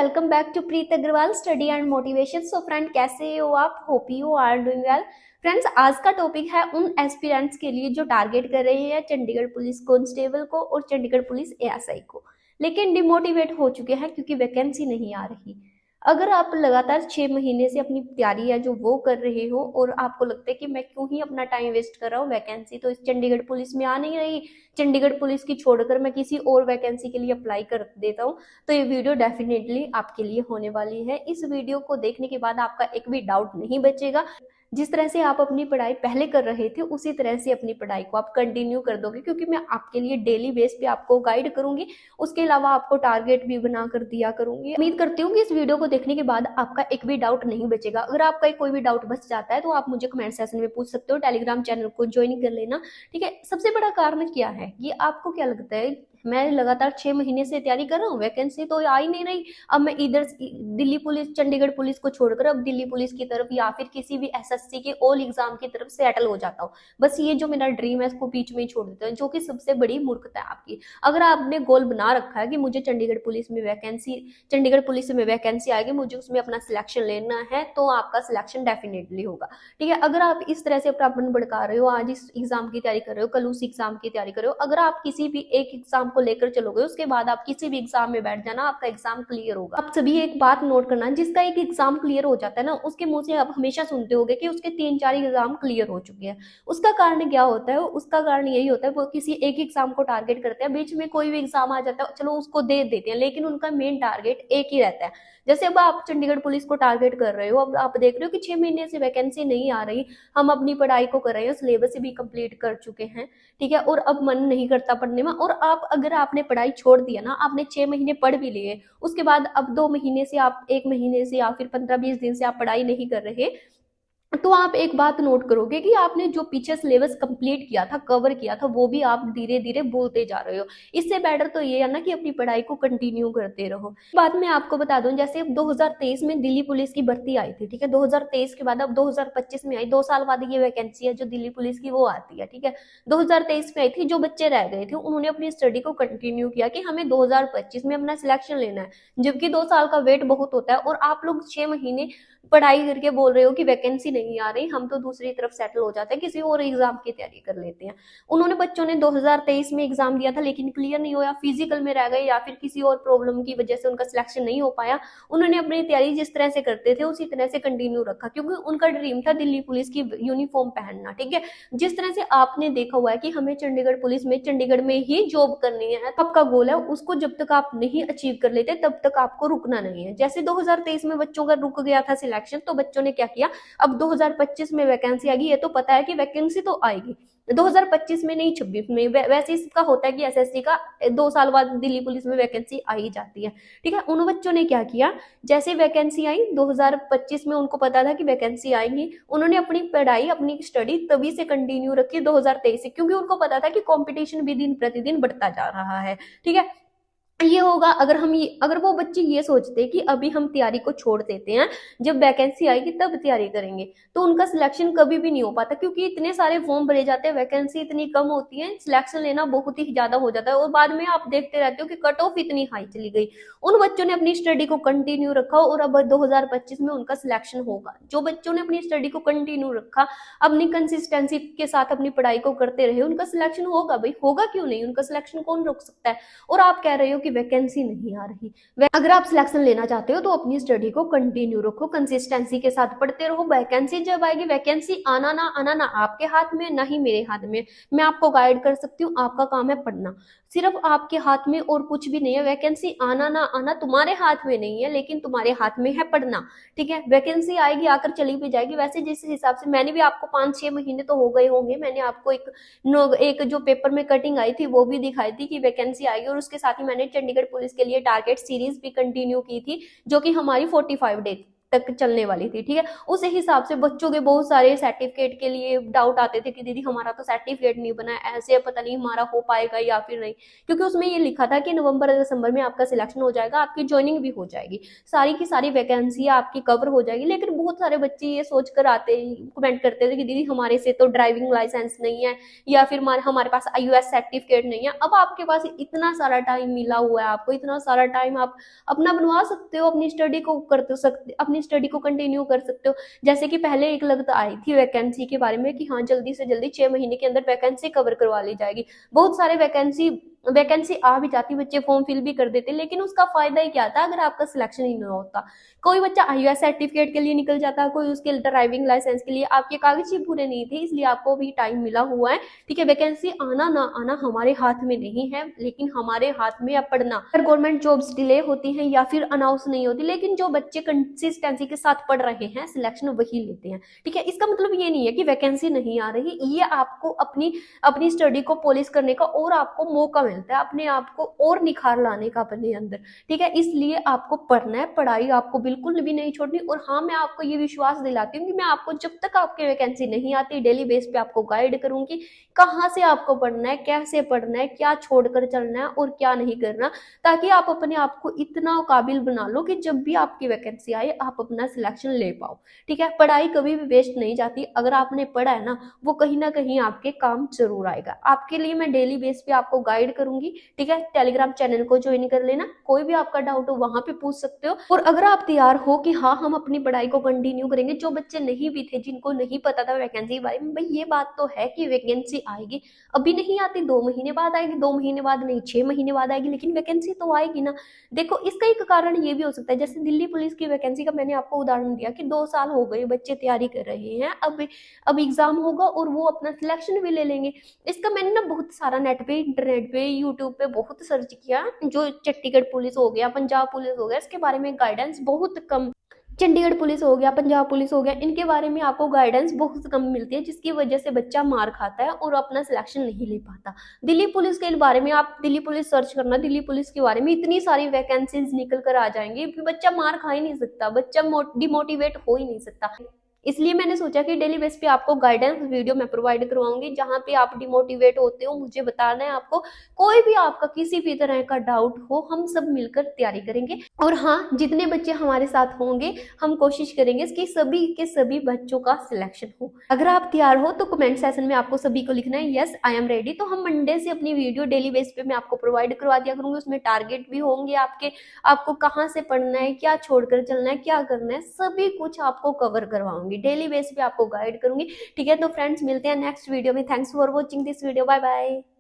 Welcome back to Preet Agarwal study and motivation. So friend, कैसे हो आप? Hope you are doing well. Friends, आज का टॉपिक है उन एस्पिरेंट्स के लिए जो टारगेट कर रहे हैं चंडीगढ़ पुलिस कांस्टेबल को और चंडीगढ़ पुलिस एएसआई को, लेकिन डिमोटिवेट हो चुके हैं क्योंकि वैकेंसी नहीं आ रही। अगर आप लगातार 6 महीने से अपनी तैयारी है जो वो कर रहे हो और आपको लगता है कि मैं क्यों ही अपना टाइम वेस्ट कर रहा हूँ, वैकेंसी तो इस चंडीगढ़ पुलिस में आ नहीं रही, चंडीगढ़ पुलिस की छोड़कर मैं किसी और वैकेंसी के लिए अप्लाई कर देता हूँ, तो ये वीडियो डेफिनेटली आपके लिए होने वाली है। इस वीडियो को देखने के बाद आपका एक भी डाउट नहीं बचेगा। जिस तरह से आप अपनी पढ़ाई पहले कर रहे थे उसी तरह से अपनी पढ़ाई को आप कंटिन्यू कर दोगे, क्योंकि मैं आपके लिए डेली बेस पे आपको गाइड करूंगी। उसके अलावा आपको टारगेट भी बना कर दिया करूंगी। उम्मीद करती हूँ कि इस वीडियो को देखने के बाद आपका एक भी डाउट नहीं बचेगा। अगर आपका कोई भी डाउट बच जाता है तो आप मुझे कमेंट सेक्शन में पूछ सकते हो, टेलीग्राम चैनल को ज्वाइन कर लेना। ठीक है, सबसे बड़ा कारण क्या है, ये आपको क्या लगता है? मैं लगातार 6 महीने से तैयारी कर रहा हूँ, वैकेंसी तो आ ही नहीं रही। अब मैं इधर दिल्ली पुलिस, चंडीगढ़ पुलिस को छोड़कर अब दिल्ली पुलिस की तरफ या फिर किसी भी एसएससी के ऑल एग्जाम की तरफ सेटल हो जाता हूँ। बस ये जो मेरा ड्रीम है इसको बीच में ही छोड़ देता हूँ, जो कि सबसे बड़ी मूर्खता है आपकी। अगर आपने गोल बना रखा है कि मुझे चंडीगढ़ पुलिस में वैकेंसी आएगी, मुझे उसमें अपना सिलेक्शन लेना है, तो आपका सिलेक्शन डेफिनेटली होगा। ठीक है, अगर आप इस तरह से अपना मन भड़का रहे हो, आज इस एग्जाम की तैयारी कर रहे हो, कल उस एग्जाम की तैयारी कर रहे हो, अगर आप किसी भी एक एग्जाम को लेकर चलोगे उसके बाद आप किसी भी एग्जाम में बैठ जाना, आपका एग्जाम क्लियर होगा। आप सभी एक बात नोट करना, जिसका एक एग्जाम क्लियर हो जाता है ना, उसके मुंह से आप हमेशा सुनते होगे कि उसके 3-4 एग्जाम क्लियर हो चुके हैं। उसका कारण क्या होता है? उसका कारण यही होता है, वो किसी एक एग्जाम को टारगेट करते हैं, बीच में कोई भी एग्जाम आ जाता है, चलो उसको दे देते हैं, लेकिन उनका मेन टारगेट एक ही रहता है। जैसे अब आप चंडीगढ़ पुलिस को टारगेट कर रहे हो, अब आप देख रहे हो कि 6 महीने से वैकेंसी नहीं आ रही, हम अपनी पढ़ाई को कर रहे हैं, सिलेबस भी कंप्लीट कर चुके हैं। ठीक है, और अब मन नहीं करता पढ़ने में, और आप अगर आपने पढ़ाई छोड़ दिया ना, आपने 6 महीने पढ़ भी लिए, उसके बाद अब 2 महीने से आप 1 महीने से या फिर 15-20 दिन से आप पढ़ाई नहीं कर रहे, तो आप एक बात नोट करोगे कि आपने जो पीछे सिलेबस कंप्लीट किया था, कवर किया था, वो भी आप धीरे धीरे भूलते जा रहे हो। इससे बेटर तो ये है ना कि अपनी पढ़ाई को कंटिन्यू करते रहो। बात मैं आपको बता दूं, जैसे अब 2023 में दिल्ली पुलिस की भर्ती आई थी। ठीक है, 2023 के बाद अब 2025 में आई, 2 साल बाद ये वैकेंसी है जो दिल्ली पुलिस की वो आती है। ठीक है, 2023 में आई थी, जो बच्चे रह गए थे उन्होंने अपनी स्टडी को कंटिन्यू किया कि हमें 2025 में अपना सिलेक्शन लेना है, जबकि 2 साल का वेट बहुत होता है, और आप लोग 6 महीने पढ़ाई करके बोल रहे हो कि वैकेंसी नहीं आ रही, हम तो दूसरी तरफ सेटल हो जाते हैं, किसी और एग्जाम की तैयारी कर लेते हैं। उन्होंने बच्चों ने 2023 में एग्जाम दिया था लेकिन क्लियर नहीं हुआ, फिजिकल में रह गए या फिर किसी और प्रॉब्लम की वजह से उनका सिलेक्शन नहीं हो पाया। उन्होंने अपनी तैयारी जिस तरह से करते थे उसी तरह से कंटिन्यू रखा, क्योंकि उनका ड्रीम था दिल्ली पुलिस की यूनिफॉर्म पहनना। ठीक है, जिस तरह से आपने देखा हुआ है कि हमें चंडीगढ़ पुलिस में चंडीगढ़ में ही जॉब करनी है, आपका गोल है, उसको जब तक आप नहीं अचीव कर लेते तब तक आपको रुकना नहीं है। जैसे 2023 में बच्चों का रुक गया था सिलेक्शन, तो बच्चों ने क्या किया, अब 2025 में वैकेंसी आ गई, ये तो पता है कि वैकेंसी तो आएगी 2025 में नहीं 26 में। वैसे इसका होता है कि एसएससी का 2 साल बाद दिल्ली पुलिस में वैकेंसी आ ही जाती है। ठीक है, उन बच्चों ने क्या किया, जैसे वैकेंसी आई 2025 में, उनको पता था कि वैकेंसी आएगी, उन्होंने अपनी पढ़ाई, अपनी स्टडी तभी से कंटिन्यू रखी 2023 से, क्योंकि उनको पता था कि कंपटीशन भी दिन प्रतिदिन बढ़ता जा रहा है। ठीक है, ये होगा अगर वो बच्चे ये सोचते कि अभी हम तैयारी को छोड़ देते हैं, जब वैकेंसी आएगी तब तैयारी करेंगे, तो उनका सिलेक्शन कभी भी नहीं हो पाता, क्योंकि इतने सारे फॉर्म भरे जाते हैं, वैकेंसी इतनी कम होती है, सिलेक्शन लेना बहुत ही ज्यादा हो जाता है, और बाद में आप देखते रहते हो कि कट ऑफ इतनी हाई चली गई। उन बच्चों ने अपनी स्टडी को कंटिन्यू रखा और अब 2025 में उनका सिलेक्शन होगा। जो बच्चों ने अपनी स्टडी को कंटिन्यू रखा, अपनी कंसिस्टेंसी के साथ अपनी पढ़ाई को करते रहे, उनका सिलेक्शन होगा। भाई होगा क्यों नहीं, उनका सिलेक्शन कौन रोक सकता है? और आप कह रहे हो कि वैकेंसी नहीं आ रही। अगर आप सिलेक्शन लेना चाहते हो तो अपनी स्टडी को कंटिन्यू रखो, कंसिस्टेंसी के साथ पढ़ते रहो। वैकेंसी जब आएगी, वैकेंसी आना ना आपके हाथ में, ना ही मेरे हाथ में। मैं आपको गाइड कर सकती हूँ, आपका काम है पढ़ना, सिर्फ आपके हाथ में और कुछ भी नहीं है। वैकेंसी आना ना आना तुम्हारे हाथ में नहीं है, लेकिन तुम्हारे हाथ में है पढ़ना। ठीक है, वैकेंसी आएगी, आकर चली भी जाएगी। वैसे जिस हिसाब से मैंने भी आपको 5-6 महीने तो हो गए होंगे, मैंने आपको एक जो पेपर में कटिंग आई थी वो भी दिखाई थी कि वैकेंसी आएगी, और उसके साथ ही मैंने चंडीगढ़ पुलिस के लिए टारगेट सीरीज भी कंटिन्यू की थी, जो कि हमारी 45 डे तक चलने वाली थी, ठीक है। उस हिसाब से बच्चों के बहुत सारे सर्टिफिकेट के लिए डाउट आते थे कि दीदी हमारा तो सर्टिफिकेट नहीं बना, ऐसे पता नहीं हमारा हो पाएगा या फिर नहीं, क्योंकि उसमें ये लिखा था कि नवंबर दिसंबर में आपका सिलेक्शन हो जाएगा, आपकी ज्वाइनिंग भी हो जाएगी, सारी की सारी वैकेंसी आपकी कवर हो जाएगी। लेकिन बहुत सारे बच्चे ये सोच कर आते, कमेंट करते थे कि दीदी हमारे से तो ड्राइविंग लाइसेंस नहीं है, या फिर हमारे पास IUS सर्टिफिकेट नहीं है। अब आपके पास इतना सारा टाइम मिला हुआ है, आपको इतना सारा टाइम आप अपना बनवा सकते हो, अपनी स्टडी को कर सकते, अपनी स्टडी को कंटिन्यू कर सकते हो। जैसे कि पहले एक लगत आई थी वैकेंसी के बारे में कि हाँ जल्दी से जल्दी 6 महीने के अंदर वैकेंसी कवर करवा ली जाएगी। बहुत सारे वैकेंसी आ भी जाती, बच्चे फॉर्म फिल भी कर देते, लेकिन उसका फायदा ही क्या था अगर आपका सिलेक्शन ही ना होता। कोई बच्चा IUS सर्टिफिकेट के लिए निकल जाता, कोई उसके ड्राइविंग लाइसेंस के लिए, आपके कागज ही पूरे नहीं थे, इसलिए आपको भी टाइम मिला हुआ है, ठीक है। वैकेंसी आना ना आना हमारे हाथ में नहीं है, लेकिन हमारे हाथ में अब पढ़ना। अगर गवर्नमेंट जॉब्स डिले होती हैं या फिर अनाउंस नहीं होती, लेकिन जो बच्चे कंसिस्टेंसी के साथ पढ़ रहे हैं सिलेक्शन वही लेते हैं, ठीक है। इसका मतलब ये नहीं है कि वैकेंसी नहीं आ रही, ये आपको अपनी स्टडी को पॉलिश करने का और आपको मौका मिलता है अपने आप को और निखार लाने का अपने अंदर, ठीक है। इसलिए आपको पढ़ना है, पढ़ाई आपको बिल्कुल भी नहीं छोड़नी। और हाँ, मैं आपको ये विश्वास दिलाती हूँ कि मैं आपको जब तक आपके वैकेंसी नहीं आती डेली बेस पे आपको गाइड करूंगी कहाँ से आपको पढ़ना है, कैसे पढ़ना है, क्या छोड़कर चलना है और क्या नहीं करना, ताकि आप अपने आप को इतना काबिल बना लो कि जब भी आपकी वैकेंसी आए आप अपना सिलेक्शन ले पाओ, ठीक है। पढ़ाई कभी भी वेस्ट नहीं जाती, अगर आपने पढ़ा है ना वो कहीं ना कहीं आपके काम जरूर आएगा। आपके लिए मैं डेली बेस पे आपको गाइड करूंगी, ठीक है। टेलीग्राम चैनल को ज्वाइन कर लेना, कोई भी आपका डाउट हो वहां पे पूछ सकते हो। और अगर आप तैयार हो कि हाँ हम अपनी पढ़ाई को कंटिन्यू करेंगे, जो बच्चे नहीं भी थे, जिनको नहीं पता था वैकेंसी के बारे में, भाई ये बात तो है कि वैकेंसी आएगी, अभी नहीं आती 2 महीने बाद आएगी, 2 महीने बाद नहीं 6 महीने बाद आएगी, लेकिन वैकेंसी तो आएगी ना। देखो इसका एक कारण ये भी हो सकता है, जैसे दिल्ली पुलिस की वैकेंसी का मैंने आपको उदाहरण दिया कि 2 साल हो गए बच्चे तैयारी कर रहे हैं, अब एग्जाम होगा और वो अपना सिलेक्शन भी ले लेंगे। इसका मैंने ना बहुत सारा नेट पे, इंटरनेट पे, यूट्यूब पे बहुत सर्च किया, जो चंडीगढ़ पुलिस हो गया, पंजाब पुलिस हो गया, इसके बारे में गाइडेंस बहुत कम, चंडीगढ़ पुलिस हो गया, पंजाब पुलिस हो गया, इनके बारे में आपको गाइडेंस बहुत कम मिलती है, जिसकी वजह से बच्चा मार खाता है और अपना सिलेक्शन नहीं ले पाता। दिल्ली पुलिस के बारे में आप दिल्ली पुलिस सर्च करना, दिल्ली पुलिस के बारे में इतनी सारी वैकेंसीज निकल कर आ जाएंगी, बच्चा मार खा ही नहीं सकता, बच्चा डिमोटिवेट हो ही नहीं सकता। इसलिए मैंने सोचा कि डेली बेस पे आपको गाइडेंस वीडियो मैं प्रोवाइड करवाऊंगी, जहां पे आप डिमोटिवेट होते हो मुझे बताना है आपको, कोई भी आपका किसी भी तरह का डाउट हो हम सब मिलकर तैयारी करेंगे। और हाँ, जितने बच्चे हमारे साथ होंगे हम कोशिश करेंगे कि सभी के सभी बच्चों का सिलेक्शन हो। अगर आप तैयार हो तो कमेंट सेक्शन में आपको सभी को लिखना है यस आई एम रेडी। तो हम मंडे से अपनी वीडियो डेली बेस पे मैं आपको प्रोवाइड करवा दिया करूंगी, उसमें टारगेट भी होंगे आपके, आपको कहाँ से पढ़ना है, क्या छोड़कर चलना है, क्या करना है, सभी कुछ आपको कवर करवाऊंगी, डेली बेस पे आपको गाइड करूंगी, ठीक है। तो फ्रेंड्स मिलते हैं नेक्स्ट वीडियो में। Thanks for watching this video, bye bye.